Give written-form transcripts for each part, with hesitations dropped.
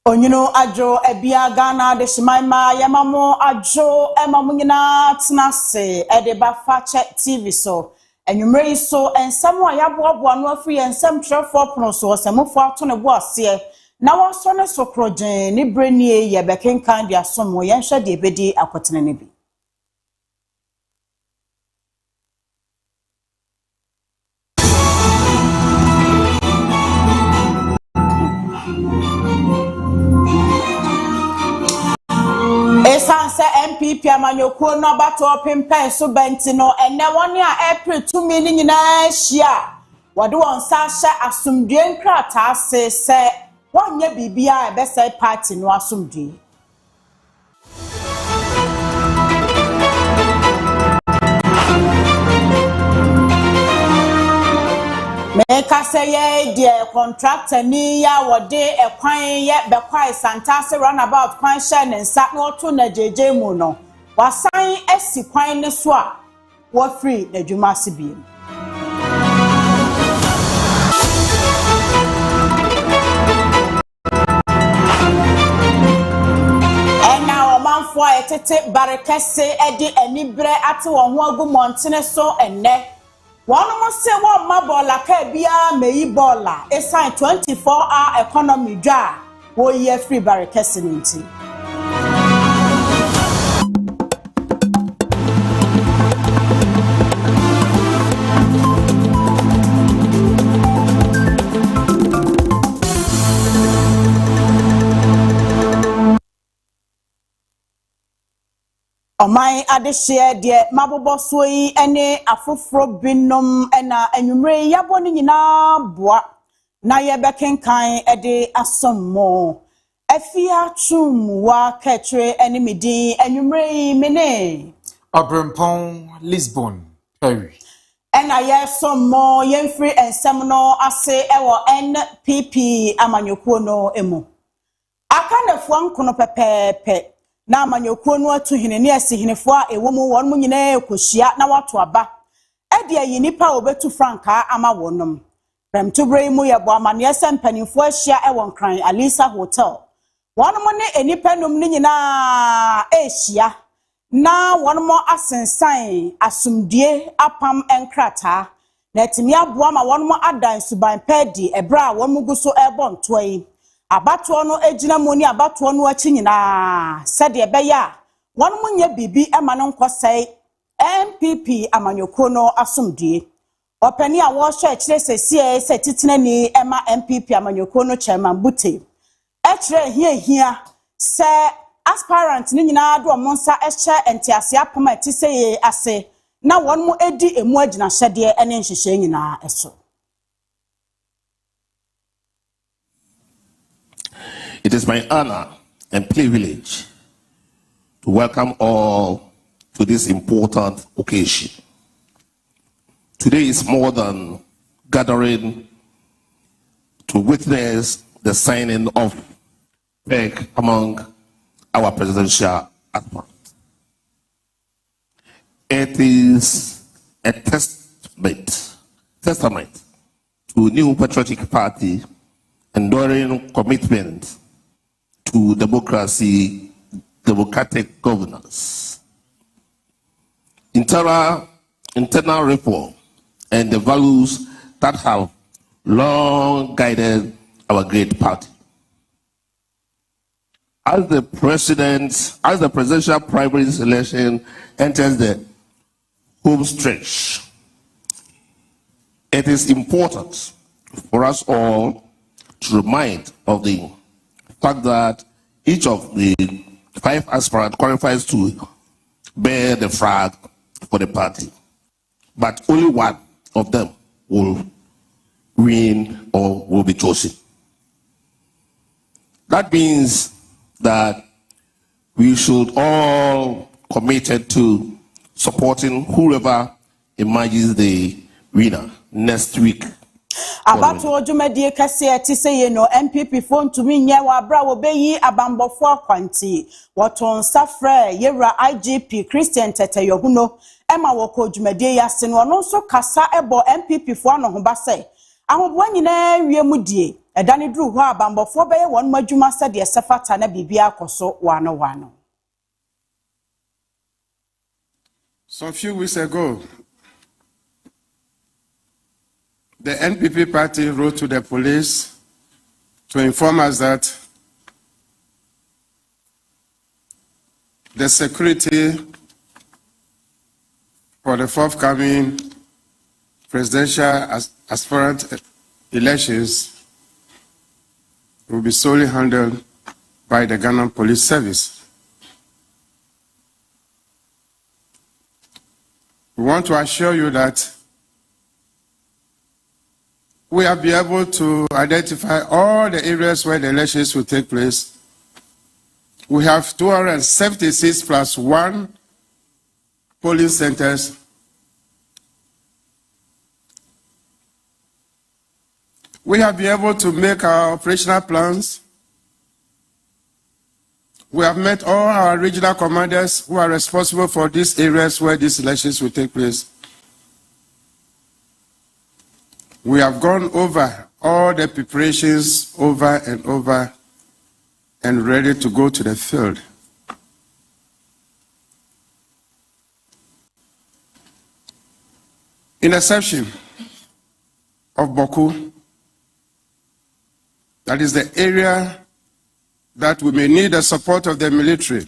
Onyino ajo ebia Ghana de shimaima yamamo ajo emamunyina tnase edeba fache TV so enwumre so ensam a yaboaboa no afri ensam trefo pono so osemofo ato ne boase na woso ne sokrogen ni brenie ye bekenkan dia somo yenhwe de ebedi akotene ne bi Esanse MPP amanyokuo no bato pempen so bentino ene woni a April 2 ni nyina hia wode won sa hye asomdue nkrata ase se wonye bibia ebese party no asomdue Meka say ye de contractor ni ya wode ekwan ye bekwai santase runabout kwan hye ne nsa no to na jeje mu no wasan esi kwan ne so a wo free na dwuma sibiem ena o manfo a etete barekese edi anibre ate wo ho agu montene so enne One must say one mabola kabia meyi bola a sign 24-hour economy dra wo ye free barricading. Omai adehye de mabobo so yi ene afoforo binom ena enwumre yaboni nyina boa na ye bekenkan ede asommo AFIA chumwa katre ene medin enwumre mene Obrempong Lisbon Perry ena ye sommo yemfri ensem no ase ewo NPP amanyokuo no emu akanefo nkono pepepe na amanyokuo no atu hene ne asihenefo a ewo mu won mu nyina ekohia na wato aba ede ayi nipa obetu franka ama wonom remtubre mu ye bo amane sempanifo ahia ewon kran Alisa Hotel won mu ne enipa num ne nyina ehia na won mo asensan asumdie apam enkrata na timi aboa ma won mo adan suban pedi ebra won mu guso ebon toyi abato no ejina mu ni abato no achi nyina sede beya won munye bibi ema no nkosai MPP amanyokuo no asomdue opani a wo hwe kire sesie se titinani ema MPP amanyokuo no chairman Bute ekire hia se aspirant ni nyina do monsa ehye entiase apama tiseye ase na won mu edi emu agina hyede ene nhyehyɛ nyina eso. It is my honor and privilege to welcome all to this important occasion. Today is more than gathering to witness the signing of peg among our presidential aspirants. It is a testament to new patriotic party enduring commitment to democracy, democratic governance, internal reform, and the values that have long guided our great party. As the presidential primary election enters the home stretch, it is important for us all to remind of the fact that each of the 5 aspirants qualifies to bear the flag for the party, but only one of them will win or will be chosen. That means that we should all committed to supporting whoever emerges the winner next week. Abato ojumedie kase etise no MPP fo ntumi nye wa bra wo beyi abambofo akwanti woton safre yewra IGP Christian Teteyohuno ema woko ojumedie yase no no so kasa ebo MPP fo anohoba se ahobo nyina wie mu die Edani dru hɔ abambɔfo bɛyɛ wɔn madwuma sɛ de sɛfata na bibia akɔso wano. Some few weeks ago, the NPP party wrote to the police to inform us that the security for the forthcoming presidential aspirant elections will be solely handled by the Ghana Police Service. We want to assure you that we have been able to identify all the areas where the elections will take place. We have 276 plus 1 polling centers. We have been able to make our operational plans. We have met all our regional commanders who are responsible for these areas where these elections will take place. We have gone over all the preparations over and ready to go to the field. In the section of Boku, that is the area that we may need the support of the military.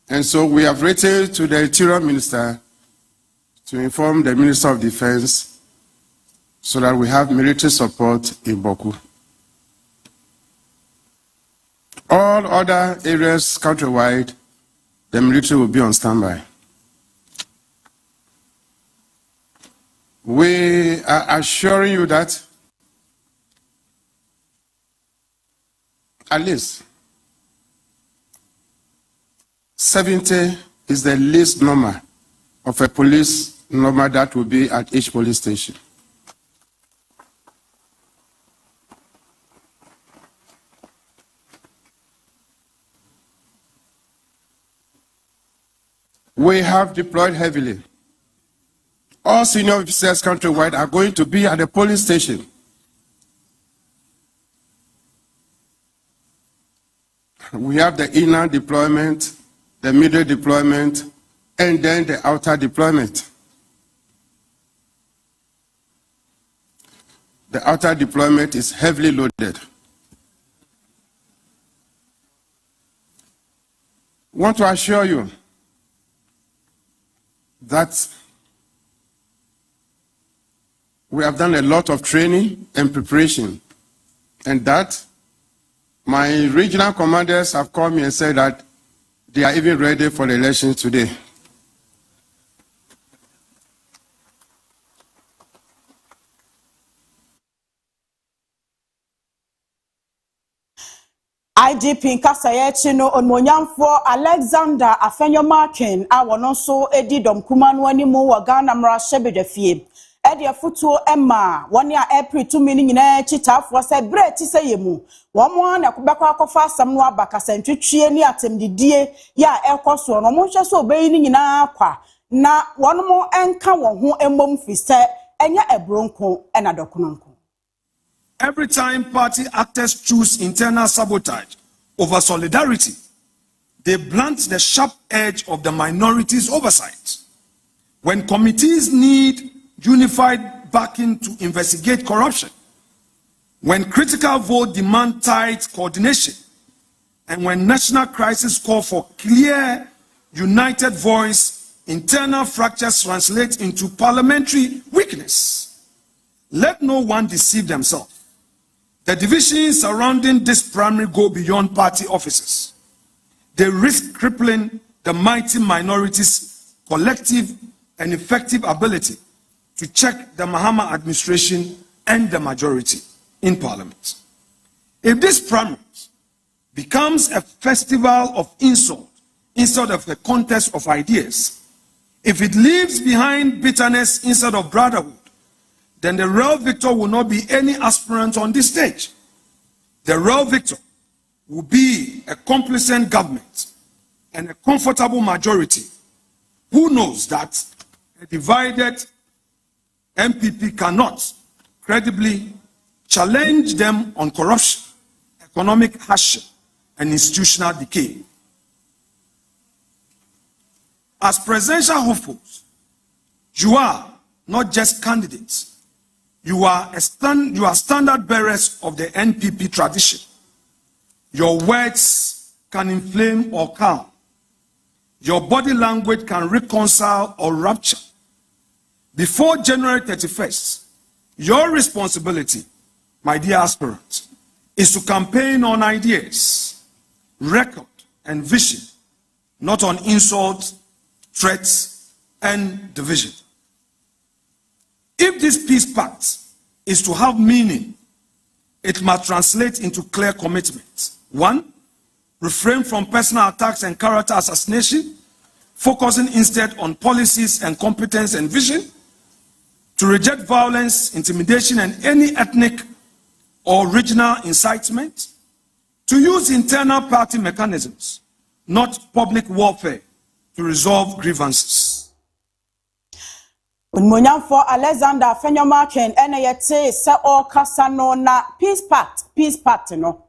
And so we have written to the Interior Minister to inform the Minister of Defense so that we have military support in Boku. All other areas countrywide, the military will be on standby. We are assuring you that at least 70 is the least number of a police number that will be at each police station. We have deployed heavily. All senior officers countrywide are going to be at the polling station. We have the inner deployment, the middle deployment, and then the outer deployment. The outer deployment is heavily loaded. I want to assure you that we have done a lot of training and preparation, and that my regional commanders have called me and said that they are even ready for the elections today. IGP Kasayechi no onmonyamfo Alexander Afenyomakin a wono so edi domkuma no animu wa Ghana mrahye Edi afutuo Emma woni a April 2 mini nyina chitafo se bre ti se yemu womo na kubekwa akofa asam no abakasa ntwetwe ni atemdidie ya ekoso no mo hwe so obeyi ni nyina kwa na wono mo enka wo ho emmom fise enya ebronko ena dokononko. Every time party actors choose internal sabotage over solidarity, they blunt the sharp edge of the minorities' oversight. When committees need unified backing to investigate corruption, when critical vote demand tight coordination, and when national crisis call for clear, united voice, internal fractures translate into parliamentary weakness. Let no one deceive themselves. The divisions surrounding this primary go beyond party offices. They risk crippling the mighty minorities' collective and effective ability to check the Mahama administration and the majority in parliament. If this primary becomes a festival of insult instead of a contest of ideas, if it leaves behind bitterness instead of brotherhood, then the real victor will not be any aspirant on this stage. The real victor will be a complacent government and a comfortable majority who knows that a divided MPP cannot credibly challenge them on corruption, economic hardship, and institutional decay. As presidential hopefuls, you are not just candidates. You are standard bearers of the NPP tradition. Your words can inflame or calm. Your body language can reconcile or rupture. Before January 31st, your responsibility, my dear aspirants, is to campaign on ideas, record, and vision, not on insults, threats, and division. If this peace pact is to have meaning, it must translate into clear commitments. 1, refrain from personal attacks and character assassination, focusing instead on policies and competence and vision. To reject violence, intimidation, and any ethnic or regional incitement. To use internal party mechanisms, not public warfare, to resolve grievances. Unmunyam for Alexander Fenyomaken NEYT se o kasano na peace pact no.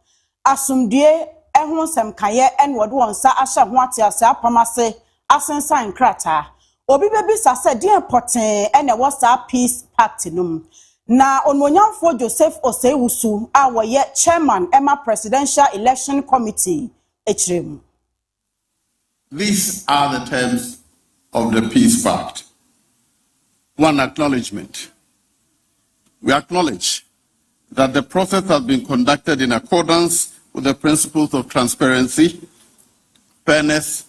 Asumdie ehun sem kaye enwodo wonsa ahye ho atiase apamase asensan krata. Obi bebi sase di important ene wasa peace pact num. Na onmunyam for Joseph Oseiwusu a woye chairman Emma Presidential Election Committee echrem. These are the terms of the peace pact. 1, acknowledgement. We acknowledge that the process has been conducted in accordance with the principles of transparency, fairness,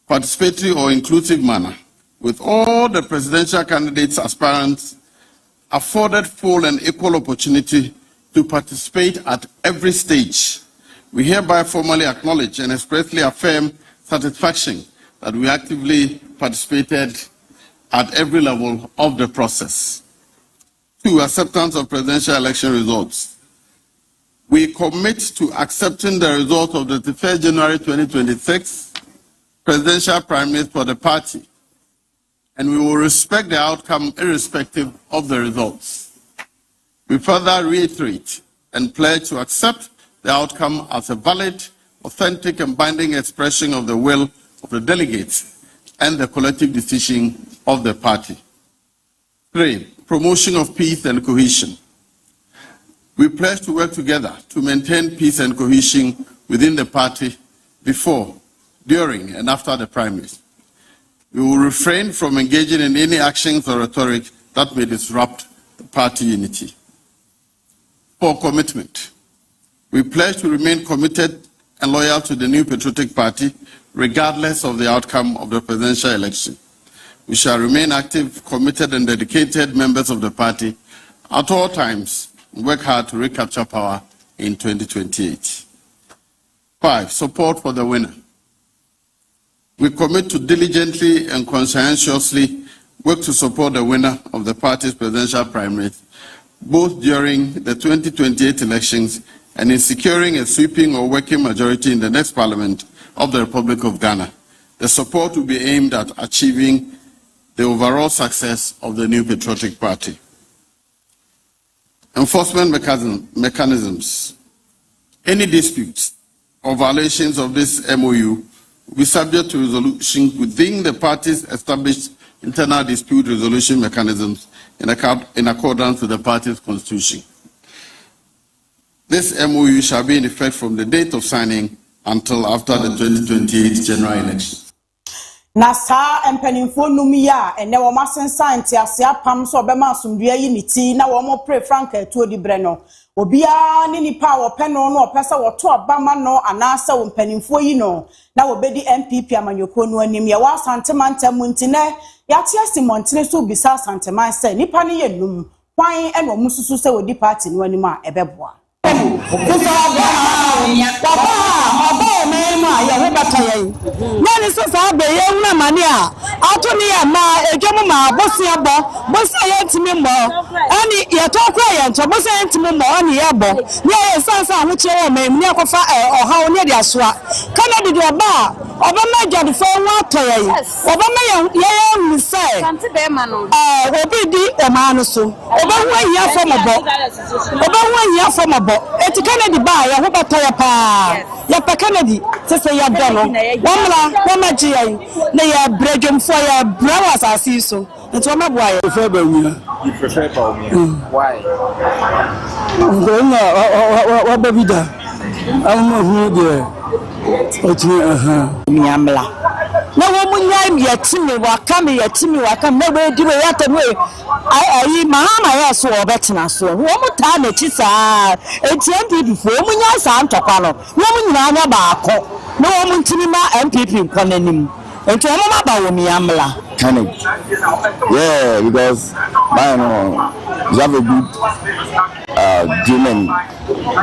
participatory or inclusive manner, with all the presidential candidates aspirants afforded full and equal opportunity to participate at every stage. We hereby formally acknowledge and expressly affirm satisfaction that we actively participated at every level of the process. 2, acceptance of presidential election results. We commit to accepting the results of the 31st January 2026 presidential primaries for the party, and we will respect the outcome irrespective of the results. We further reiterate and pledge to accept the outcome as a valid, authentic, and binding expression of the will of the delegates and the collective decision of the party. 3, promotion of peace and cohesion. We pledge to work together to maintain peace and cohesion within the party before, during, and after the primaries. We will refrain from engaging in any actions or rhetoric that may disrupt the party unity. 4, commitment. We pledge to remain committed and loyal to the New Patriotic Party regardless of the outcome of the presidential election. We shall remain active, committed, and dedicated members of the party at all times and work hard to recapture power in 2028. 5, support for the winner. We commit to diligently and conscientiously work to support the winner of the party's presidential primaries, both during the 2028 elections and in securing a sweeping or working majority in the next Parliament of the Republic of Ghana. The support will be aimed at achieving the overall success of the New Patriotic Party. Enforcement mechanisms. Any disputes or violations of this MOU will be subject to resolution within the party's established internal dispute resolution mechanisms in accordance with the party's constitution. This MOU shall be in effect from the date of signing until after the 2028 general election. Na saa empanimfo numia ene wo masensan ti ase apam so obema asomdua yi niti na wo mo pre franka etuo di bre no obia ni nipa wo pe no no opesa wo to obama no anasa wo empanimfo yi no na wo bedi MPP amanyoko no anim ye wa santemanta muntine yate asimontene so bisa santeman se nipa ne ye num kwan ene wo mususu se wo di party no anim a ebeboa o me mu aye ho bata yen na ni so sa be ye hu na mane a ato ni ya ma edwom ma bosia bosia yentimi mo ani ye to kwa ye nto bosia yentimi mo ani ye bo ni ye sansa ho kire o me ni akofa oha oni de asoa kana de oba oba ma jade fo wa to yen oba ma ye mi se kanti be ma no obi di o ma no so oba hu ahia fo mo bo eti Kennedy ba ya ho bata ya pa ya pa Kennedy se ya do no wa ma ji ya na ya bredwom fo ya brawas asase so enti wa mabua ya prefer Bawumia. You prefer Bawumia. Why? What Babida? I'm not here. Miamla. Na wo munya yetimi wakame na we di we yatam we ayi mahama ya so obetena so wo muta na chi saa enti MPP fo munya saa ntokwa no wo munyina anya baako na wo muntimi ma MPP nkwanenim enti wo ma ba wo miamla Panic. Yeah, because I know you have a good dream and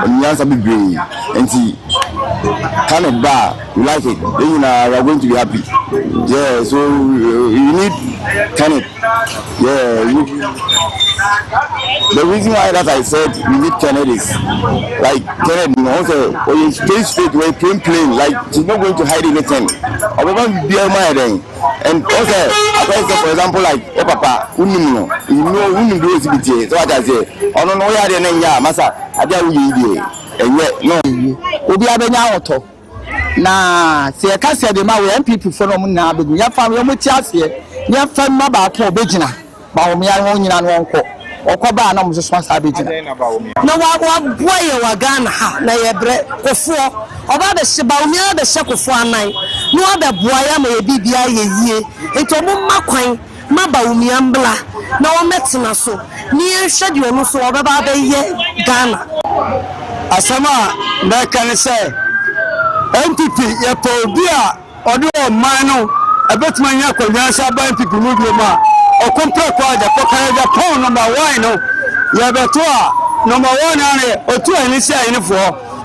you have something great. And see, Panic bar, you like it, then you are going to be happy. Yeah, so you need Panic. Yeah, the reason why that I said we need Kennedy is like Kennedy also when you stay straight, when you plain, like she's not going to hide anything. I will not be a man. And also, for example, like Papa, you know, do exhibit. So what I say, I don't know where they are. Masa, I don't know. And yet, no, we be a benyaoto. Na, see, I can't say the man with MPP for no money. But we have found your mutual here. We have found my back for Bejina. But we are only on one call. Okoba na muso sponsor Bejina. No, what boy wa Ghana ha na yebre kofo. Oba de sheba umia de shekofo anan. No other boy am e bibia ye. Ento mo makwan maba umia mbla na o metina so. Ni ehwede no so obeba be ye Ghana. Asama na kan say NPP ye po bia odo o man no ebetima nya kwanya sha ba NPP no bi ma o compare kwa da ko kan da pound number 1 no ye beto a number 1 na o tu ani si ani fo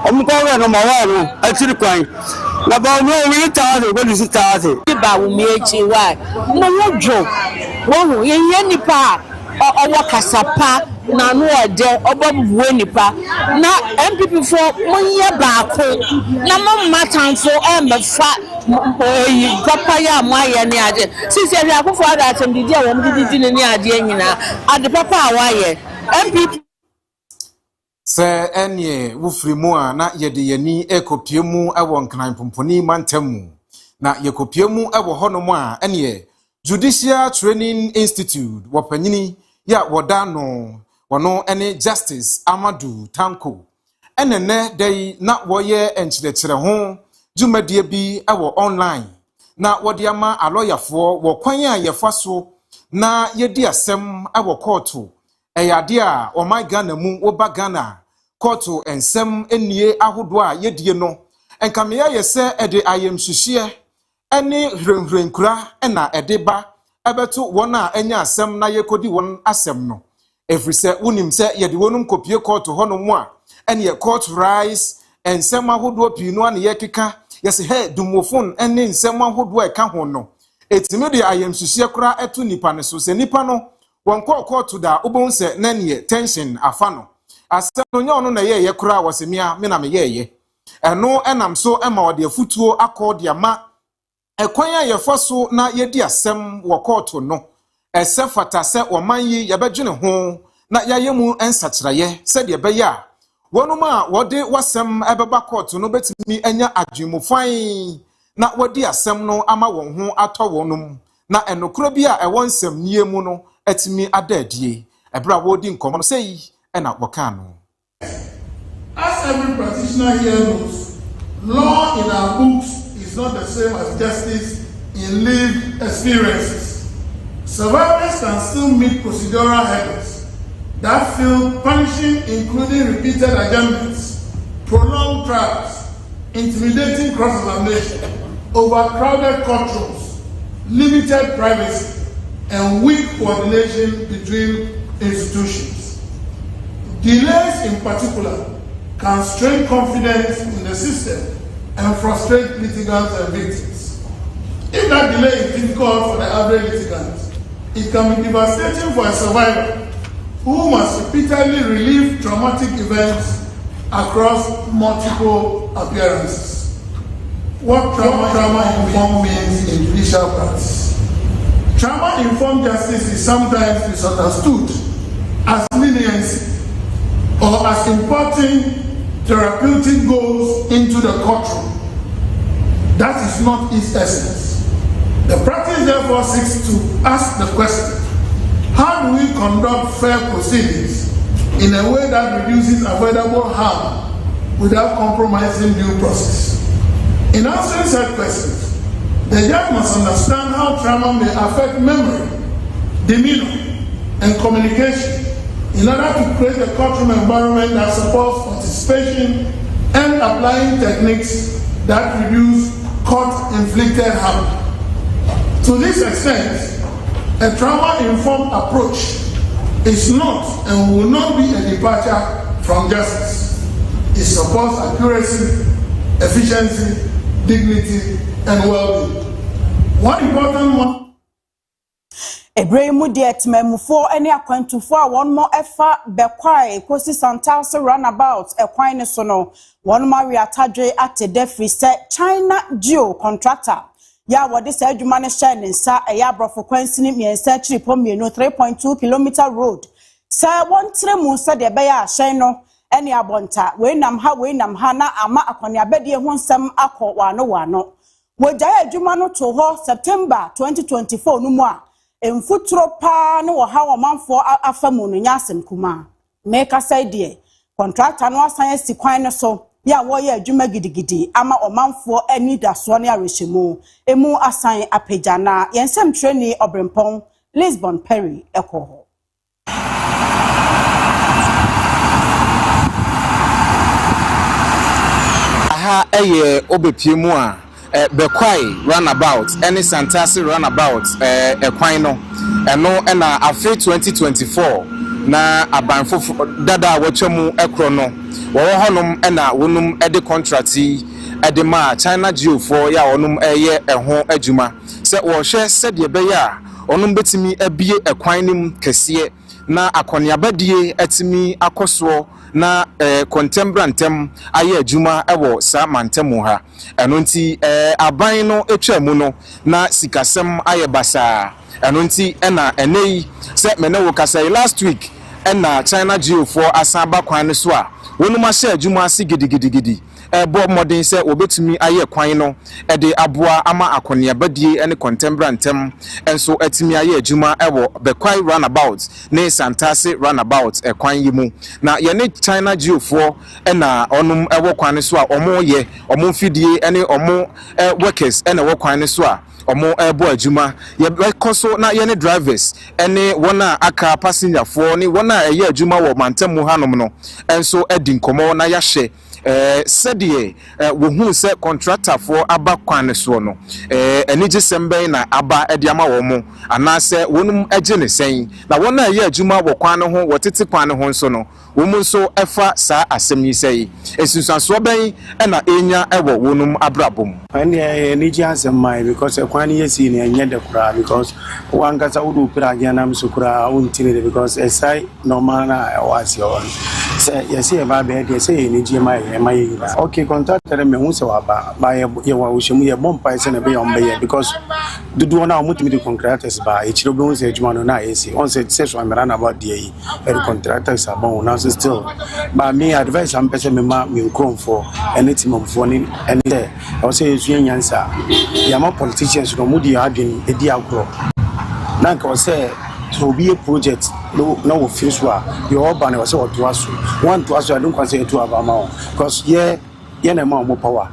o mo ko we number 1 no atiri kwan na ba no we ta de go disi ta de Ba wo mi echi wa no wo dwo wo ye nipa owo kasapa na no ode obabuwe nipa na MPP for monye baako na matanfo embefa oyi papa ya amaye ne ade sisi ya akofo ada atem didi a wo didi ne ade nyina ade papa awaye MPP se enye wufrimu a na yede yani ekopiemu ewo nkran pomponi mantamu na yekopiemu ewo honomu a enye Judicial Training Institute wapanyini ya wodano wono ene Justice Amadu Tanko enene dai na woye enchirechire ho dwumadie bi ewo online na wode ama aloyafo wo kwan a yefaso na yedi asem ewo courtu eyade a o my Ghana mu oba Ghana courtu ensem enie ahodo a yedie no enkameya yese ede ayemhihie ene hrenhrenkura ena edeba ebeto wona anya asem na yekodi won asem no efrise unim se yede wonum kopie court hono mu a ene ye court rise ensem ahodo pinu an yekeka yese he dumofon ene ensem ahodo eka ho no etimi de ayemhihie kura eto nipa ne so se nipa no won court da obon se na ne tension afa no asem no nya ono na ye kura wosemia me na me ye eno enam so ema wode afutuo akodi ama ekwan ya yefoso na yedi asem wo court no ese fata se omanyi yebedwene ho na yayemu ensakiraye se de beya wonuma wode wasem ebeba court no betimi anya adwumufan na wodi asem no ama won ho atọ wonum na enokro bi a ewon nsem niemu no etimi adadie ebra wodi nkomo no sei ena woka no. As every practitioner here knows, law in our books is not the same as justice in lived experiences. Survivors can still meet procedural hurdles that feel punishing, including repeated adjournments, prolonged trials, intimidating cross-examination, overcrowded courtrooms, limited privacy, and weak coordination between institutions. Delays in particular can strain confidence in the system and frustrate litigants and victims. If that delay is difficult for the average litigant, it can be devastating for a survivor who must repeatedly relive traumatic events across multiple appearances. What trauma-informed means in judicial practice. Trauma-informed justice is sometimes misunderstood as leniency or as importing therapeutic goals into the courtroom. That is not its essence. The practice therefore seeks to ask the question, how do we conduct fair proceedings in a way that reduces avoidable harm without compromising due process? In answering such questions, the judge must understand how trauma may affect memory, demeanor, and communication in order to create a courtroom environment that supports participation and applying techniques that reduce court-inflicted harm. To this extent, a trauma-informed approach is not and will not be a departure from justice. It supports accuracy, efficiency, dignity, and well-being. One important one. Ebremu de etmemufo ene akwantufo a won mo efa bekwai kosi santase runabout ekwan ne so no won ma wi atadwe atede free se China geo contractor ya wode se adwuma ne hye ne nsa eya brofo kwansini miensa chiripo mienu 3.2 km road se won tremu se de be ya hye no ene abonta we nam ha na ama akone abede ho nsem akọ wano wojaya adwuma no to ho September 2024 no mu a emfutro pa ne wo ha wo manfo afamu no nyasem kuma meka saidie contractor no asan asi kwan ne so ya wo ye adwuma gidigidi ama omanfo ani daso ne arehemu emu asan apejana yensem treni Obrempong Lisbon Perry ekoho aha eye obepiemu a bekwai runabout any santasi runabout ekwan no eno na AFIA 2024 na abanfo dada wachemu ekro no wo honum na wonum ede contract ede ma China geo for ya onum eye eho adwuma se wo hwe se de be ya onum betimi abie ekwan nim kese na akoniabadie atimi akoso na contemporantem aye adwuma ewo sa mantemu ha eno nti aban no etwamu no na sikasem aye basa eno nti na enei se mene wo kasai last week na China geo for asaba kwan so a wonuma hye adwuma ase gidigidi bo modern se obetumi aye kwan no de aboa ama akoniabadie ene contemporantem enso atimi aye adwuma ewo bekwai runabout ne santase runabout ekwan yimu na ye ne China geo for na onum ewo kwan so a omo ye omo fidie ene omo workers ene wo kwan so a omo ebo adwuma ye koso na ye ne drivers ene wona aka passenger for ne wona eye adwuma wo mantemu hanom no enso edi nkomo na ya hye sedie wo hu se contractor for aba kwan so no enije semben na aba edi ama wo mo anase wonum eje ne sen na wona eye adwuma wo kwan ho wotete kwan ho nso no wo mu nso efa sa asem yi sei esusanso ben na enya ewo wonum abrabom ene enije asem because kwan yesi ne enye de kura because wangasa wudu pira gana msukura untine because esai normal na wasi on se yesi e ba be de se enije mai okay contractor me hu se wa ba ye wa ushemu ye bompa se na be on be because dudu na omutimi de contractors ba e chiro be hu se adwuma no na esi on se so amera na about the contractors abon na still but me advice am pese me ma me nkrom for anything of for any there I say you nyansa ya ma politicians no mudi adwin edi agro na nka say to be a project no finish wa you all ban was what was one to us I don't consider to about because yeah na ma mo power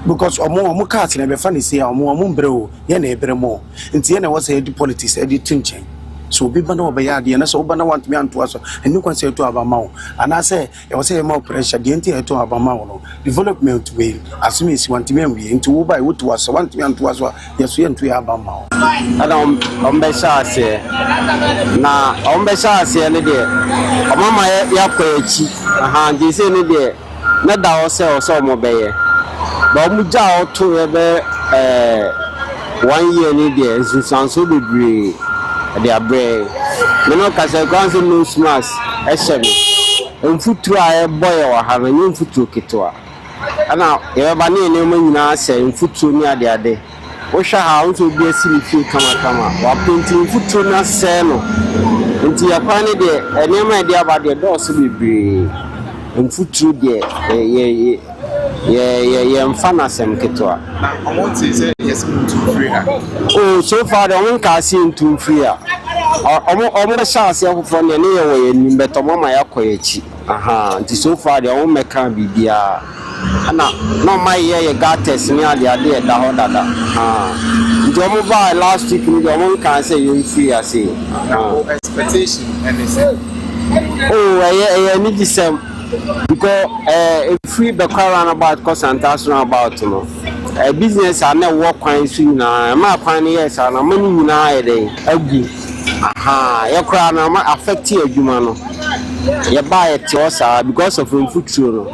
because omo card na be fa ni say omo mbre o ye na ebre mo nti ye na was say politics edi tinchen so be bana obaya de na so bana want me anto aso enu consider to about ma and I say e was say more pressure de nti to about ma no development way assume is want me we into wo buy what was want me anto aso yes we into about ma ana ombe shase na ombe shase ne de omama ya kwa echi aha ndi se ne de na da o se o so mo beye But muja auto ebe 1 year ni there is so degree they are brave. Me no kase kwanse no smash ehebe. Mfutu a boy wa ha na mfutu ketwa. Ana ye ba ne ne nyina se mfutu ni ade. Wo hwa ha wo bi asiri fi kama wa penti mfutu na se no. Nti ya kwa ne de enema de abade do so bebre. Mfutu de ye mfana sem ketwa. I want to say yes to free. Oh, so far the one can see into free. Omo chance ya for ne ye wo ye nim beto mama ya koyechi. Aha, nti so far the one meka bibia. Ana no my ye got test me ade da ho dada. Nti omo buy last week ni omo can say you free as say. Expectation anything. Oh, I need some because free the car about cost and tax about no. Business are not work quite soon na ma kwan yes na money na ede agu. Aha, your crown affect you adwuma no. You buy it yourself because of food no.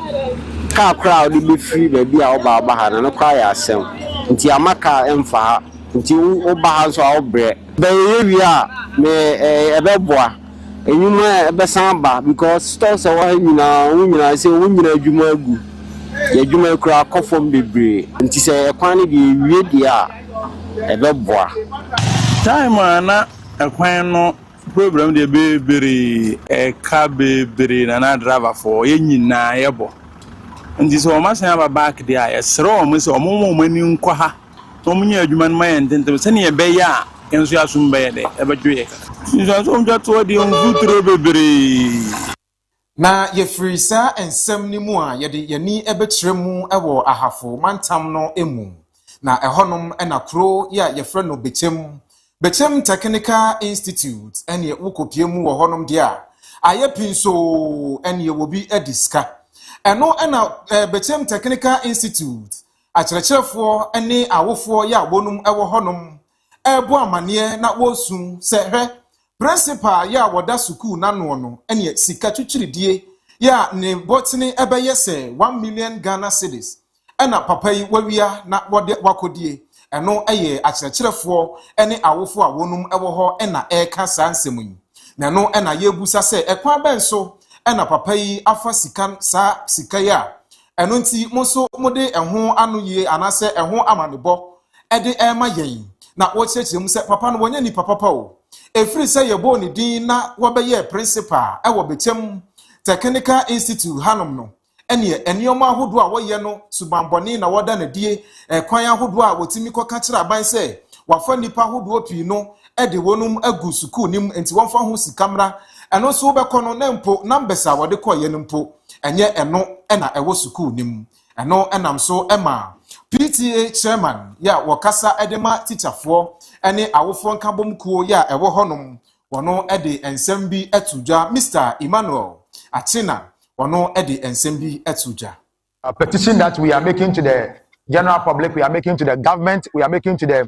Car crowd be free baby a oba ha na kwa ya asem. Nti amaka emfa nti oba ha so a obre. Be wi a me ebeboa. Enyuma ebesamba because stores are nyina say nyina adwuma agu. Ye adwuma kura kofom bebre. Nti say ekwan ne bi wie dia ebeboa. Time na ekwan no problem de bebre ka bebre na driver for ye nyina yebo. Nti so o ma san aba back there esro o mo se o mo mani nkwa ha. O mo nya adwuma no ma yententem se ne ye be ya enso asum be de ebedwe nso o mjato de mvutro bebre. Na ye frisa ensem ni mu a ye de yani ebekire mu ewo ahafo mantam no emu. Na ehonom ena kro ya ye frɛ no Bechem Technical Institute ene wokopie mu wo honom dia aye pinso ene wo bi ediska eno ena Bechem Technical Institute akyerɛkyerɛfo ene awofo ya wonum ewo honom ebo amane na wosu se hwɛ principal ya woda school na no ene sika twitwiridie ya ne botini ebeye se 1 million Ghana cedis ena papa yi wawia na wode wakodie eno eye akyerɛkyerɛfo ene awofo a wonum ewo ho ena eka sansem yi na no ena yebusa se ekwan benso ena papa yi afa sika ya eno nti monso mode eho anoye anase eho amanebo ede ema yen na wo kyerɛkyerɛ mu se papa no wonya ni papa o efiri se yebo ni din na wobɛyɛ principal ewo Bechem Technical Institute hanom no ene enioma ahodo a woyɛ no subambɔne na woda na die kwan ahodo a wotimi kɔka kyerɛ aban sɛ wafa nipa ahodo pii no ede wonum agu school nim enti wonfa ho sikamra eno so wobɛkɔ no na mpo numbers a wode kɔ yɛ no mpo enye eno ena ewo school nim eno enam so ema PTA chairman ya wakasa edema teacherfo ene awofo nkabom kuo ya ewo honom wono ede ensem bi etudwa Mr. Emmanuel Achina wono ede ensem bi etudwa. A petition that we are making to the general public, we are making to the government, we are making to the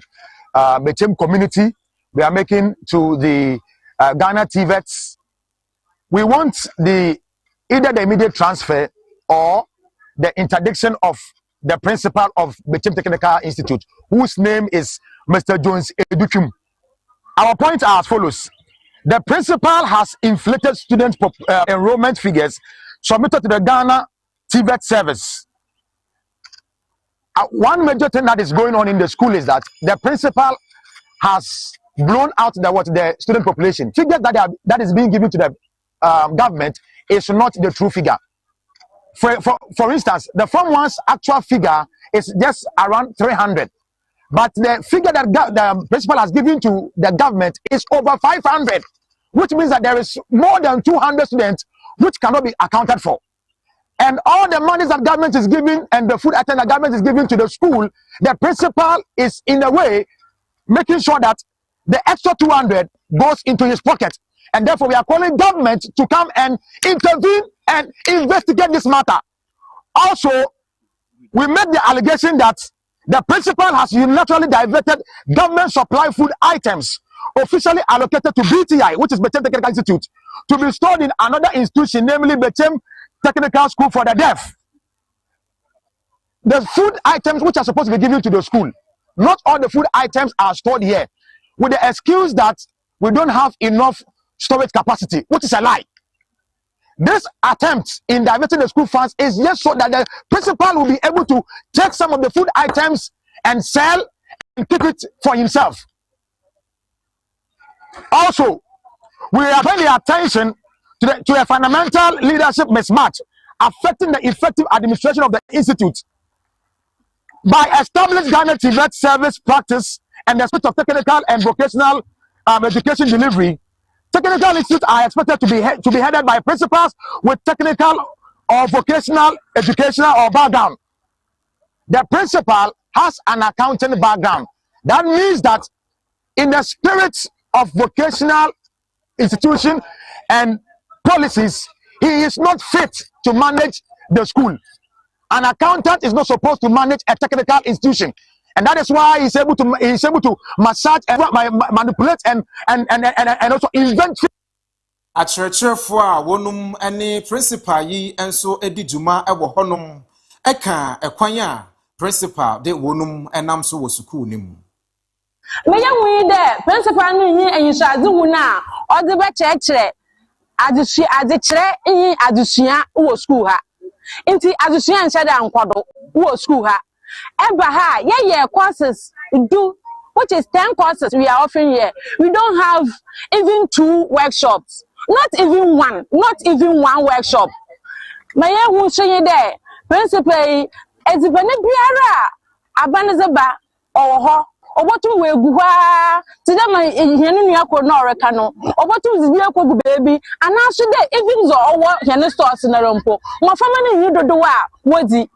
Bechem community, we are making to the Ghana TVETs. We want either the immediate transfer or the interdiction of the principal of Bechem Technical Institute, whose name is Mr. Jones Edukum. Our points are as follows. The principal has inflated student enrollment figures submitted to the Ghana TVET service. One major thing that is going on in the school is that the principal has blown out the student population. Figure that is being given to the government is not the true figure. For instance, the Form 1's actual figure is just around 300. But the figure that the principal has given to the government is over 500, which means that there is more than 200 students which cannot be accounted for. And all the monies that government is giving and the food items that government is giving to the school, the principal is in a way making sure that the extra 200 goes into his pocket. And therefore, we are calling government to come and intervene and investigate this matter. Also, we made the allegation that the principal has unilaterally diverted government supply food items officially allocated to BTI, which is Bechem Technical Institute, to be stored in another institution, namely Bechem Technical School for the Deaf. the food items which are supposed to be given to the school, not all the food items are stored here, with the excuse that we don't have enough storage capacity, which is a lie. This attempt in diverting the school funds is just so that the principal will be able to take some of the food items and sell and keep it for himself. Also, we are paying attention to a fundamental leadership mismatch affecting the effective administration of the institute. By establishing Ghana TVET service practice and the spirit of technical and vocational education delivery, technical institutes are expected to be headed by principals with technical or vocational educational or background. The principal has an accounting background. That means that in the spirit of vocational institution and policies, he is not fit to manage the school. An accountant is not supposed to manage a technical institution, and that is why he's able to massage and manipulate and also invent. Akyerɛkyerɛfoɔ a wɔnom ne principal yi nso edi dwuma wɔ hɔnom ɛka ɛkwan a principal de wɔnom nam so wɔ sukuu ne mu. Meya hu de principal no yi enyisoade hu na ɔde bɛ kyerɛkyerɛ adekyerɛ yi adesua wɔ sukuu ha. Inti adesua nhyɛ da nkwado wɔ sukuu ha. Eba ha ye courses do, which is 10 courses we are offering here. We don't have even 2 workshops. Not even one workshop. Meya hu so yi de principal ezibane biara abanezeba owo obotu we guha tida ma hene nua ko na oreka no obotu zibi ekogu baby anaso de even zo owo hene stores na rompo mo fama na yi dodo a wodi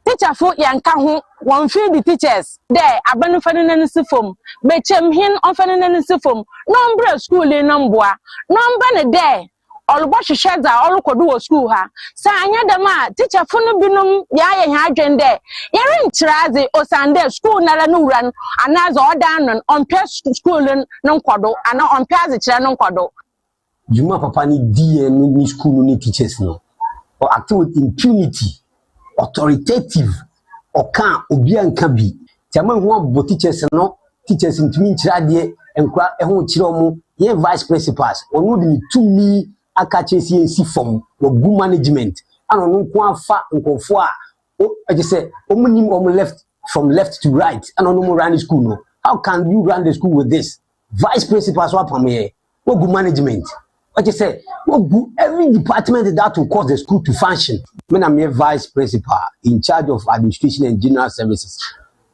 teacher fo yanka ho won feed the teachers de abanu fane na nsifom be chem hin on fane na nsifom no mbra school le namboa no mba ne de olubo hwehwe za olukodo wo school ha sa anya dem a teacher fo no binum ya ye ha adwende yere nkyiraze osande school nara no wura no anaza odan no on school no nkodo ana on paze kire no nkodo juma papa ni die ni school ni teachers no or acting with impunity, authoritative or can obi anka bi tiama hu abo teachers no teachers ntumi nkyirade enkwa eho kire omo ye vice principals onu de tumi akache si form wo good management and on nko afa nkofo a I just say left from left to right and on run the school no. How can you run the school with this vice principals what good management? I just say every department that will cause the school to function. When I'm a vice principal in charge of administration and general services,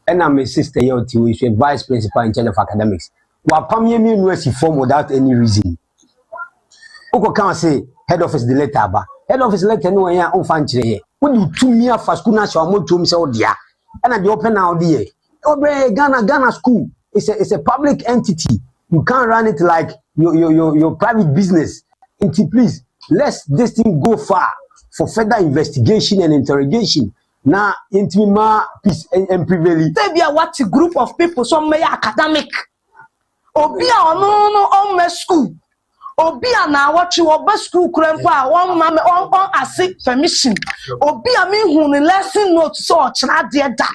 and I'm a sister here to a vice principal in charge of academics. Well, Pammy university form without any reason. Oko can say head office the letter ba head office letter no ya on fan kire when you 2 year for school na so mo to say odia and be open now there obre Ghana school is a public entity. You can't run it like your private business. Please let's this thing go far for further investigation and interrogation. Now intima peace and privilege there be a what group of people some may academic obi a no on my school obi a na watch oba school krempo a won ma on ase permission obi a me hu ni lesson note so ochira de da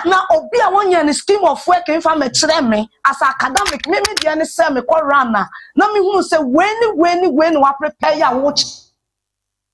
na obi a won yan scheme of work in fa me kire me as academic me de ne se me ko rana na me hu se when wa prepare ya watch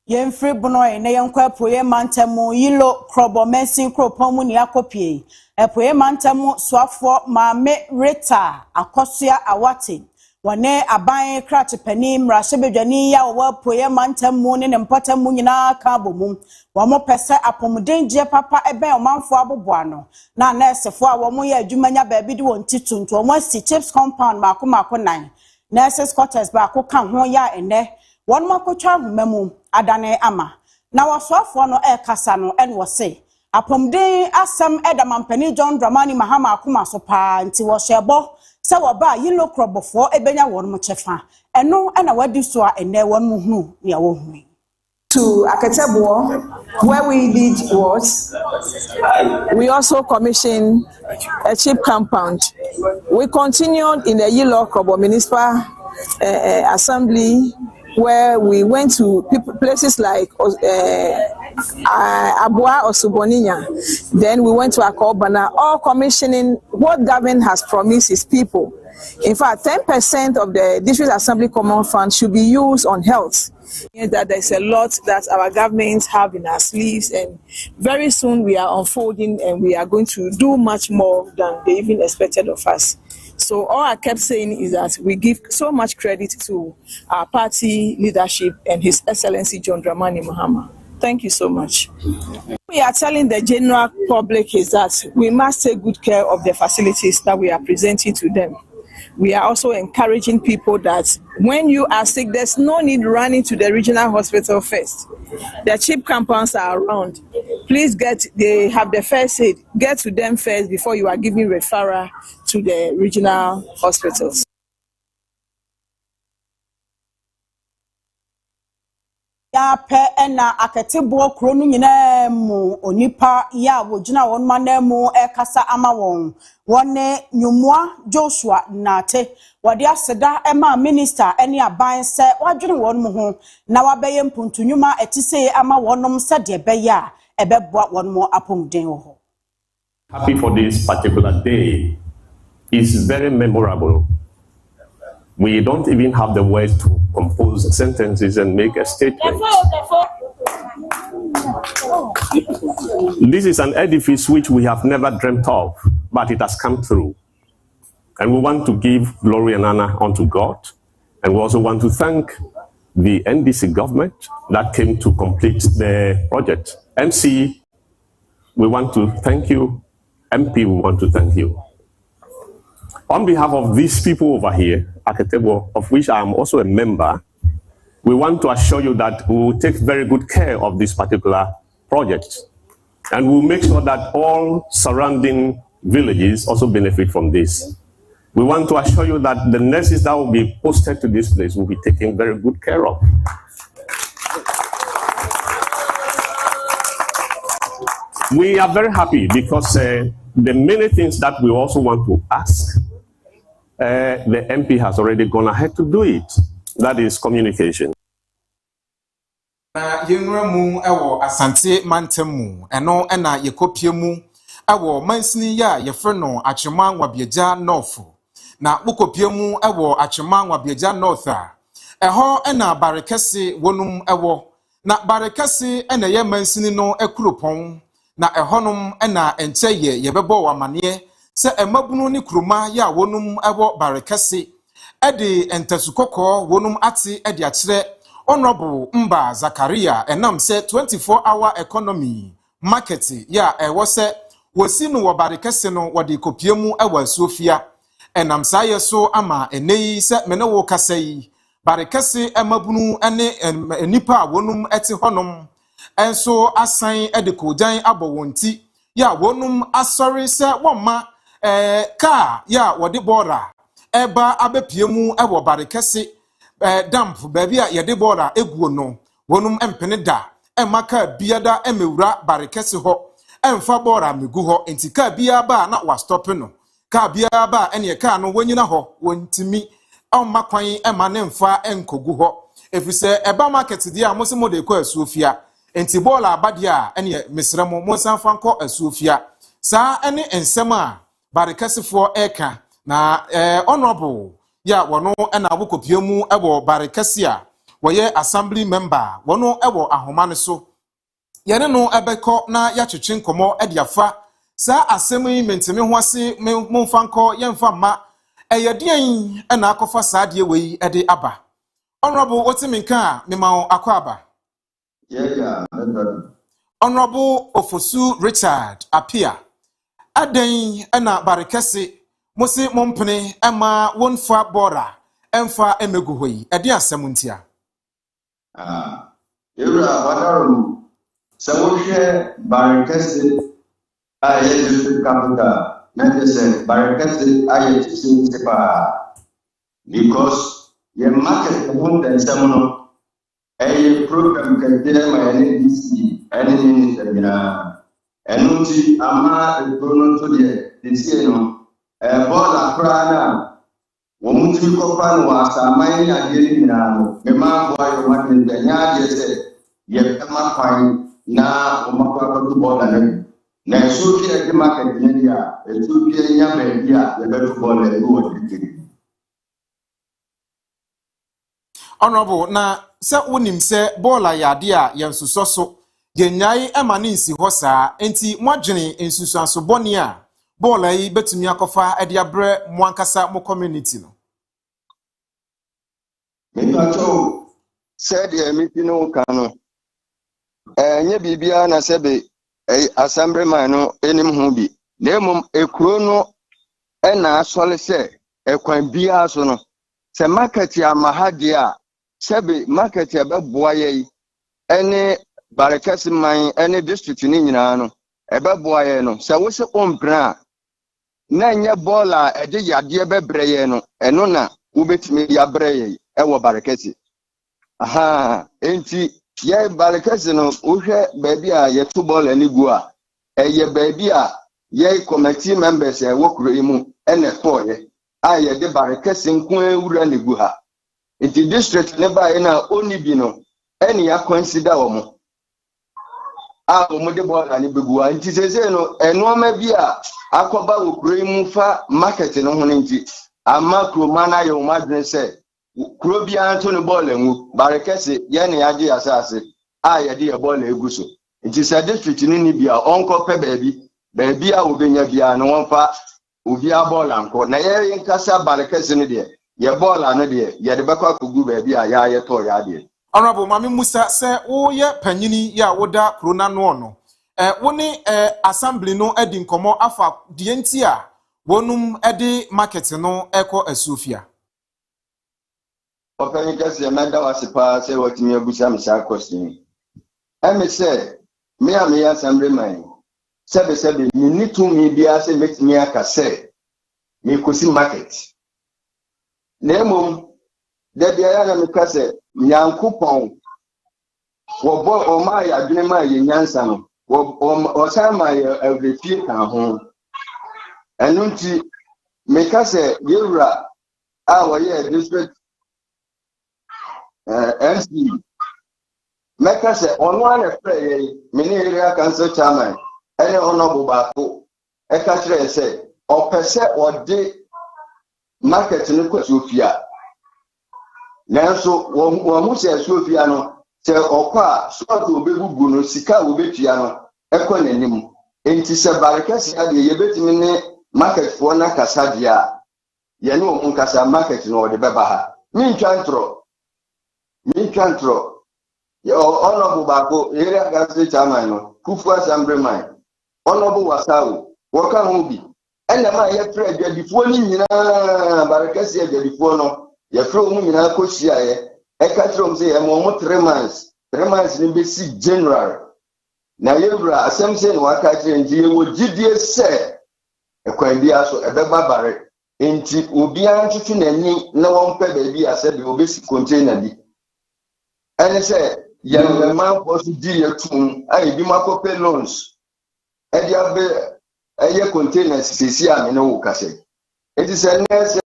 Yemfri bonoy na yenkwa poye mantamu yilo krobo mensin kropomu ni akopie epoye mantamu swafo maame reta akosua awate wane aban krat panim rashebedwani ya wo poye mantamu ne mpatamu nyina ka bomu wo mo pese apomdenje papa ebe omanfo aboboano na nursefo a wo mo ye adwumanya baabi de won tituntu wo mo si chips compound mako 9 nurses quarters ba ko kan ho ya ene won makotwa homemu adane ama na wasofo no kasa no en wo se apomden asem edamampani John Dramani Mahama akoma so pa nti wo shebo se wo ba yilo krobofo ebenya won mo chefa eno na wadi so a ene won mo hunu ne wo hu to Akatebo, where we did was we also commissioned a cheap compound. We continued in the Yilo Krobo Municipal Assembly where we went to places like Abua or Suboninya. Then we went to Akobana, all commissioning what government has promised his people. In fact, 10% of the District Assembly Common Fund should be used on health. That there's a lot that our governments have in our sleeves, and very soon we are unfolding and we are going to do much more than they even expected of us. So all I kept saying is that we give so much credit to our party leadership and His Excellency John Dramani Mahama. Thank you so much. We are telling the general public is that we must take good care of the facilities that we are presenting to them. We are also encouraging people that when you are sick, there's no need running to the regional hospital first. The cheap compounds are around. Please they have the first aid. Get to them first before you are giving referral to the regional hospitals. Ya pe na aketebo kro nu nyina mu onipa ya wojina won manemu ekasa ama won wone nyumwa Joshua Nate wade aseda ema minister ene aban se wadwene won mu ho na wabeye mpuntunyuma etise ama wonom sede beya ebeboa won mu apomden ho. Happy for this particular day. It's very memorable. We don't even have the words to compose sentences and make a statement. This is an edifice which we have never dreamt of, but it has come through. And we want to give glory and honor unto God. And we also want to thank the NDC government that came to complete the project. MC, we want to thank you. MP, we want to thank you. On behalf of these people over here at the table, of which I am also a member, we want to assure you that we will take very good care of this particular project. And we'll make sure that all surrounding villages also benefit from this. We want to assure you that the nurses that will be posted to this place will be taken very good care of. We are very happy because the many things that we also want to ask, the MP has already gone ahead to do it. That is communication. Yenramu ewo asante mantemu eno ena yekopiemu ewo mansini ya yefreno achema nwabieja north na bukopiemu ewo achema nwabieja north a eho ena barekese wonum ewo na barekese ena ye mansini no ekuropon na ehonum ena encheye yebebo wamane se emabunu ni kuruma ya wonum ewo barekese ede entasukoko wonum ati ede akire Honorable Mba Zakaria enam se 24-hour economy market ya ewose wosinu wo barekese no wode kopiemu ewa Sofia enam saye so ama eneyi se mene wo kasai barekese emabunu ene nipa wonum eti honom enso asan ede kojan abowonti ya wonum asori se womma ka ya wode bora eba abepiemu ewo barekese damp baby a yede bora eguo no wonum empene da emaka biada emewura barekese ho emfa bora megu ho entika bia ba na wa stop no ka bia ba ene ka no wonyina ho wontimi omma kwan ema ne mfa enkogu ho efise eba market dia mo se mo de ko Asuofia enti bola abade a ene mesremo mo sanfa nko Asuofia sa ene ensem a barekese fo eka na honorable ya wono ena abokopiemu ebo barekese a woye assembly member wono ebo ahomane so yene no ebeko na ya twetwe nkomo ediafa sa asemi mentemi ho ase momfanko yemfa ma eyedien ena akofa saade wei ede aba honorable otiminka mema akọ aba honorable Ofosu Richard AFIA aden ena barekese Mosi mompene ema wonfa bora emfa emegu hoyi ede asemuntia Ewra wadaru sawohwe barekese aye district capital na say barekese aye sepa because ye market hon den samuno a program can tell my NDC any minister bina enuti ama the prono to the no bola krana Womuti kopan wa samai na diri na ema boy woman de nya je se ye kama kwan na omakwa ko bola na so ki e market ne dia e so ki nya be dia ye be bola e wo dikiri. Honorable na se wonim se bola yade a yensuso so genyai emane nsi ho saa enti modwene ensusuanso boni a bola yi betumi akofa ade abre mo ankasa mo community no. Minacho said ye mitino kanu nye bibia na sebe assemblyman no enim ho bi na emom ekuro no na asole se ekwan bia so no se market ya mahade a sebe market ya beboa ye ene barekasi man ene district ni nyina no ebeboa ye no se wo se ompra na nye bola eje yade bebre ye no eno na wo betimi ya bre ye ewo barekasi aha enti ye barekasi no uhwe baby a ye to bola ni gu a eye baby a ye committee members e wokuro imu ene to ye a ye de barekasi nko ewura ni gu ha enti district ne ba ye na oni bi no ene ya consider omo a omo de bola ni begu a enti sese no eno ma bi a akoba wokuro imu fa market no ho nti ama kroma na ye o madwen se kuro bia nto ne bola nwu barekasi ye ne yaje asase a ye de ye bola eguso nti se district ni bia onko pe baabi a obenya bia no wonfa obi a bola nko na ye nkasa barekasi ne de ye bola no de ye de bekwa kogu baabi a ya ye to ya de. Honorable Mami Musa se wo ye panyini ya woda krona no no woni assembly no edi nkomo afa de enti a wonum edi market no eko asufia. Open just a menda was se what me abusa me sa question. Eme se me assemblyman sebe me need to me bia se make me aka se me kosi market. Na emom de bia na me ka se nyankopon wo bo o ma ya dwene ma ye nyansa no o sa ma ye everything kan ho enu nti me ka se yewura a wo ye district MC me ka se onu ana frɛ ye me ne area council chairman ene honorable baako e ka kire se o pese o de market no kwa Sofia nanso wo mu se Sofia no se okwa so to obegugu no sika obetua no ekọ nanim enti se barekasi ade ye betimi ne market for na kasa dia ye ne o kasa market no de beba ha mi ntwantro ye honorable bako area council chairman no kufu assemblyman honorable wasawo woka ho bi ena ma ye pre adwadifo ni nyina barekasi adwadifo no ye fro mu nyina ko hia ye e ka trom se ye mo 3 months ni be si general na yewura asem se no aka kire nji ye wo gidie se e kwan bia so e beba bare enti obi antutu nani na won pe ba bi ase be obesi container bi ene se ye man ko su di ye tun ai bi makope loans e dia be eye containers sisi a me no ka se enti se ne se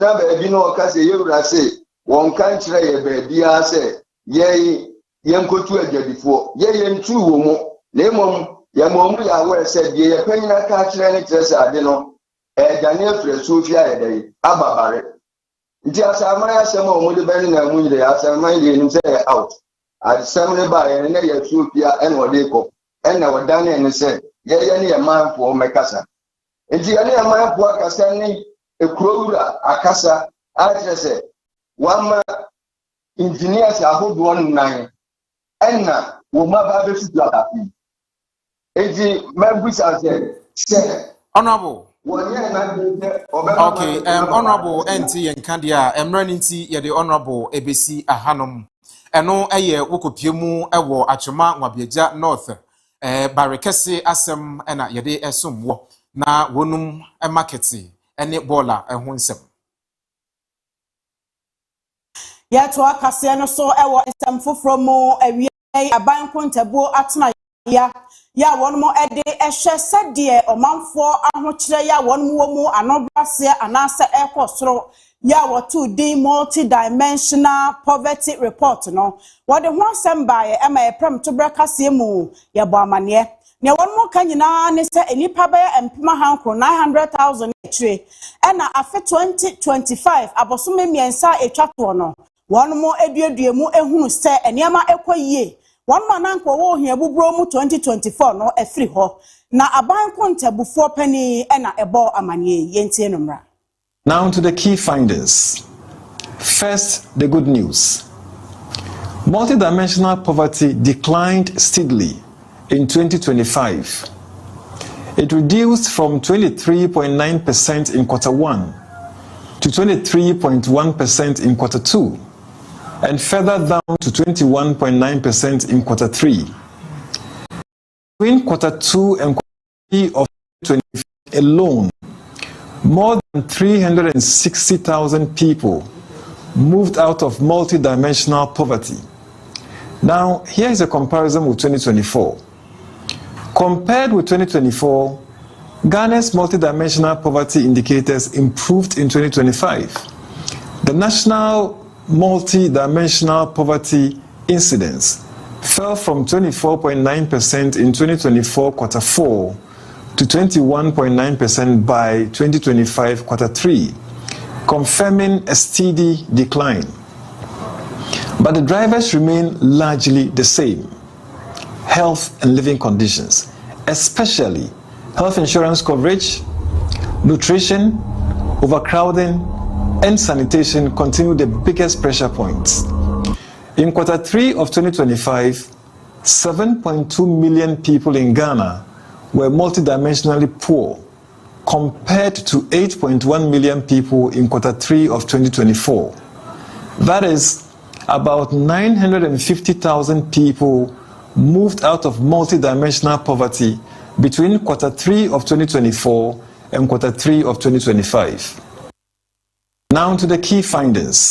na ba bi no ka se yewura se won kan kire ye ba bia se ye nkotu adwadifo ye ntu wo mu na emom ye mom ya were se die ye panyina ka kire ne kire se ade no dane afre Sofia ye dai ababare nti asama ya sema omo de bani na mu nyire asama ye nim se out asama ne ba ye ne ye Sofia en wode ko en na wadane ne se ye ne ye manfo mekasa nti ye ne ye manfo akasa ne ekurowura akasa a kire se wama engineers ahodo nan enna wo ma ba be fitu atafi eji membusa se Honorable okay honorable enti yenkandia emrani nti ye de honorable ebesi ahanom eno eye wokopiemu ewo achema nwabiaja north barekese asem ena ye de esomwo na wonum market ene bola ehun nsem ya to akase no so ewo nsem foforo mu awie aban kontabuo atena ya one more ede ehwe sede omanfo ahokyere ya one mu anobrase anase ekosoro ya watu di multi-dimensional poverty report no wode ho asem bae ema eprem to brekase mu ya bo amane ne one more kanyina ne se enipa ba empima hankro 900,000 etre ena afe 2025 abosome miensa etwato no one more edueduemu ehunu se eniama ekoyie one man anko wo hia bubro mu 2024 no efri ho na aban kontabufo pani ena ebo amane yentie numra. Now to the key findings. First, the good news. Multidimensional poverty declined steadily in 2025. It reduced from 23.9% in Q1 to 23.1% in Q2 and further down to 21.9% in Q3. Between Q2 and Q3 of 2025 alone, more than 360,000 people moved out of multidimensional poverty. Now, here is a comparison with 2024. Compared with 2024, Ghana's multidimensional poverty indicators improved in 2025. The national multidimensional poverty incidence fell from 24.9% in 2024 Q4 to 21.9% by 2025 Q3, confirming a steady decline. But the drivers remain largely the same: health and living conditions, especially health insurance coverage, nutrition, overcrowding, and sanitation continue the biggest pressure points. In Q3 of 2025, 7.2 million people in Ghana were multidimensionally poor, compared to 8.1 million people in Q3 of 2024. That is, about 950,000 people moved out of multidimensional poverty between Q3 of 2024 and Q3 of 2025. Now to the key findings.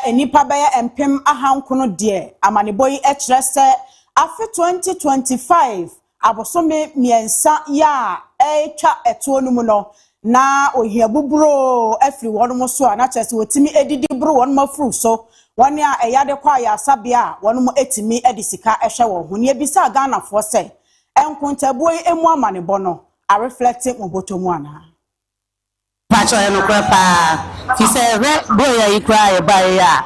Enipa baya empem ahankono de amaneboyi ekyerese afi 2025 abosome miensa ya etwa eto numu no na ohia buburo afri wonmo so na kyerese wotimi edidi buru wonmo furu so wone a eyade kwa ya sabia wonmo etimi edisika ehwe wo ho ne ebisa Ghana fo se enkontabuoyi emu amanebo no a reflecting obotomu ana Pacho ya nukwepa fise re boya ikra ya baya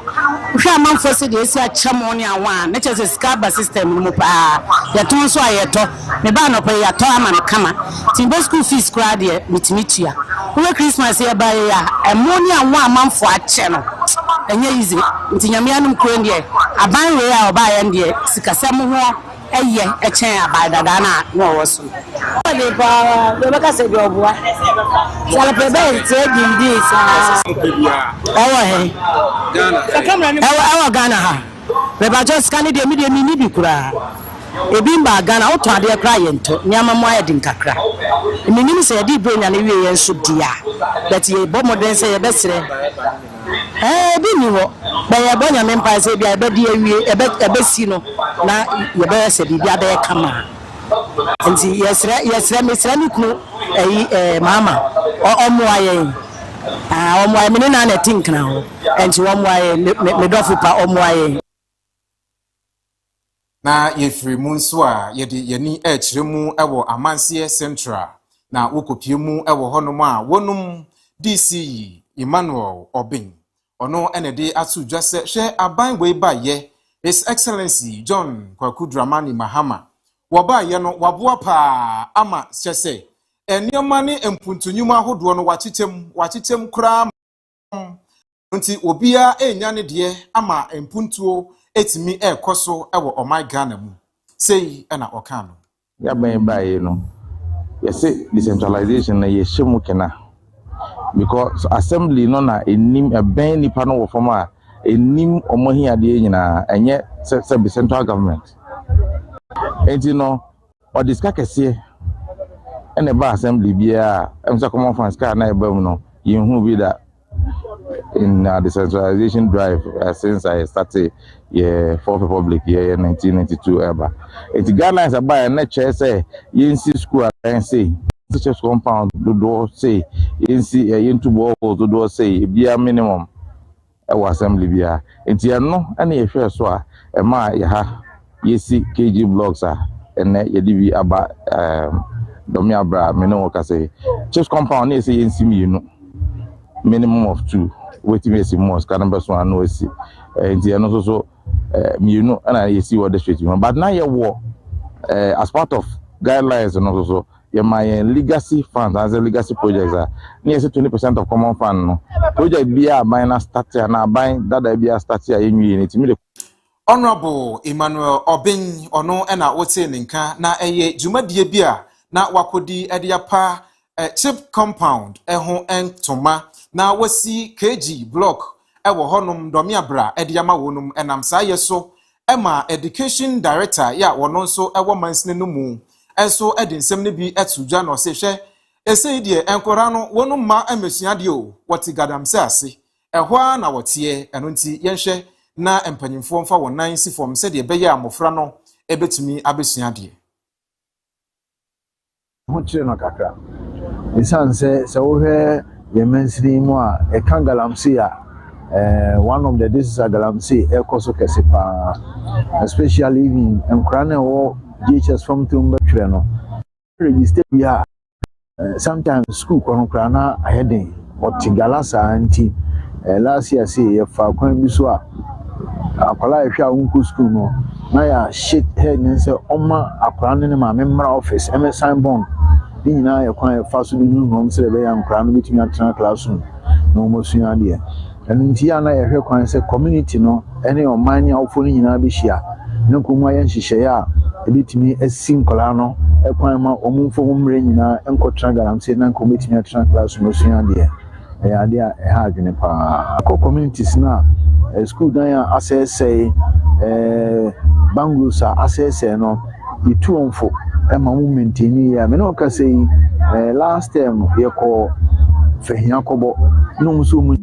usha manfo se de esi achamo ne awan ne chese skaba system mu pa ya ton so ayeto me ba no pa ya to ama ne kama timbe school fees kra de mitimitia we Christmas ya baya emo ne awan manfo ache no enye easy ntinyame anum kro ne aban we ya oba ya ndie sikasem ho eye echen abadada na no woso de ba do baka se bi obua sala prebe te di sa Ghana Ghana ha beba just kan de mi ni bi kura ebi mba Ghana oto ade kra yento nyama mo ayedi nkakra eminim se di bronya na wie yenso dia that ye bo modern se ye besere bi ni wo ba ye bo nyame mpa se bia ebe di awie ebe si no na ye be se bibia be kama nti yesre mesre mi kunu mama omo aye omo aye me na think na ho nti omo aye me dofu pa omo aye na yefiri mu nso a yede yani ekire mu ewo amansie central na wokopie mu ewo honom a wonum DCE Emmanuel Obin ono enede atu dwase hwe aban we ba ye His Excellency John Kwaku Dramani Mahama woba ye no waboa pa ama hyese enioma ne empuntunyum ahodo no wachitem kura nti obia enya ne de ama empuntuo etimi ekoso ewo omai Ghana mu sei na okano ya ban bae no yese decentralization na yeshemu kena because assembly no na enim ben nipa no wo fam a enim omohi ade nyina enye se central government enti no o diska kese ene ba assembly bia emsa common funds ka na eba mu no yehu bi da in decentralization drive since I started 4th Republic year 1992 ever. It's Ghana is about a nature say YNC school and say teachers compound do say YNC into ball do say be a minimum our assembly be a it's no any first so a ma ya yesi KG blocks and yedibi about Domia Bra Meno say just compound is YNC me minimum of 2 waiting me see more can number one no see and also you know and I see what the street but now you war as part of guidelines and also my legacy funds as a legacy projects are near 20% of common fund no project be a minor start and buying that be a start in unity. Honorable Emmanuel Obin ono ena wote ninka na eye jumadie bia na wakodi ediapa chip compound eho entoma na wasi KG block ewo honum domiabra ediama wonum enam saye so ema education director ya wono so ewo mansne no mu enso edinsem ne bi etudwa no se hwe ese die enkora no wonum ma amesuade o woti gadamse ase ehwa na wotie eno nti yenhwe na empanyimfo mfa wonan si form se de beye amofra no ebetumi abesuade ho kire no kakra isan se wo hwe yemensiri mu a e kan galamsi a one of the diseases galamsi e koso kesepa especially in enkrane wo GHS from tumba tire no register bia sometimes school kono krana ahedin otigalasa anti last year say ye fa kwan bi so a akwala ehwa unku school no na ya shit head ni say oma akwala ne ma memra office sign bond nyina ya kwan fa so bi nu no mse be ya nkra no bitimi atena classroom no mo sua de nti ya na ya hwe kwan se community no ene oman ya ofo nyina bi hia ne komu aye nhihye ya ebitimi asin kola no ekwan ma omumfo mumre nyina enkotra galamse na nko bitimi atena classroom no sua de ya de a ha adwene pa ko communities na school dan ya asese banglos asese no itu onfo ema mu maintain ya me no ka say last time ye ko fehia kobo no muso mu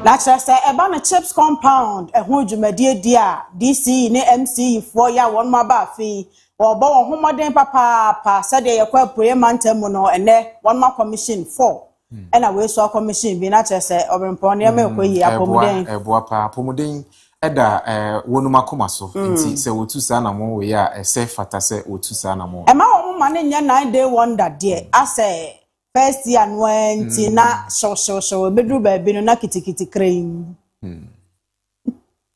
Lachese eba na chips compound ehun dwumadie dia DC ne MC fo ya won ma ba fi obo won homoden papa sade ye kwa premantam no ene won ma commission 4 ena we so commission bi na chese Obrempong ne me ko yi apomuden eboa pa apomuden eda wonu makoma so nti se wotu sa na mo we ya se fata se wotu sa na mo e ma won ma ne nya 9 day wonder there ase first year nwanti na so bedru ba bi no na kitikiti crane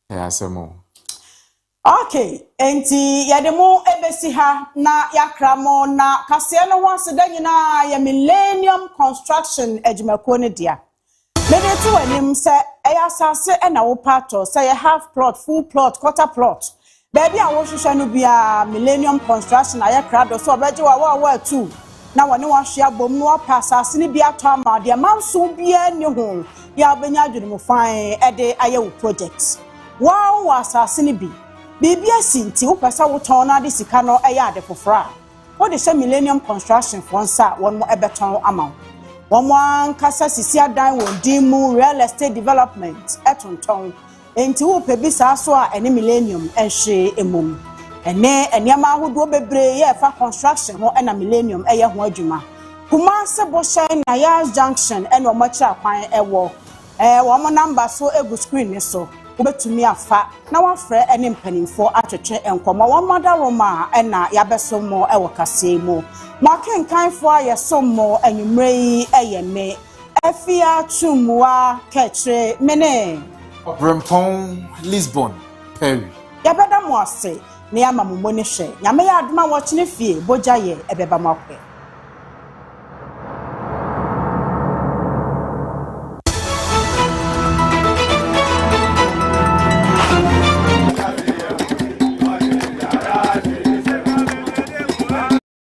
asemo okay enti yademu ebesi ha na yakramo na kase no wanse da nyina ya Millennium Construction ejumako ne dia medetu anim se eya sase na wo pato se ya half plot full plot quarter plot baby a wo hwehwe no bia Millennium Construction ayakrado so obeje wa 2 na wone wa hwea bom no pasa asene bia to ama de manso bia ni ho ya benya adwene mu fine ede ayewo project wow asasene bi bibia sinti wo pesa wo ton na de sika no eya ade fofra wo de se Millennium Construction fonsa won mo ebeton ama won mo ankasa sisi adan won dimu real estate development etonton enti wo pe bi sa so a ene Millennium ehwe emom ene eniama ahodo bebre ye fa construction ho ena Millennium eye ho adwuma kuma se bo shine na ya junction ene o machira kwan ewo wo mo number so egu screen ni so obetumi afa na wafre ene mpanimfo atwetwe enkomo wo mother roma ena yabeso mo ewo kase mu makenkanfo ayesomo anwumre yi eye me AFIA tumwa ketre mene Obrempong Lisbon Perry yabeda mo ase ne ama mo ne hwe nyame ya adoma wo kene fie boja ye ebeba makwe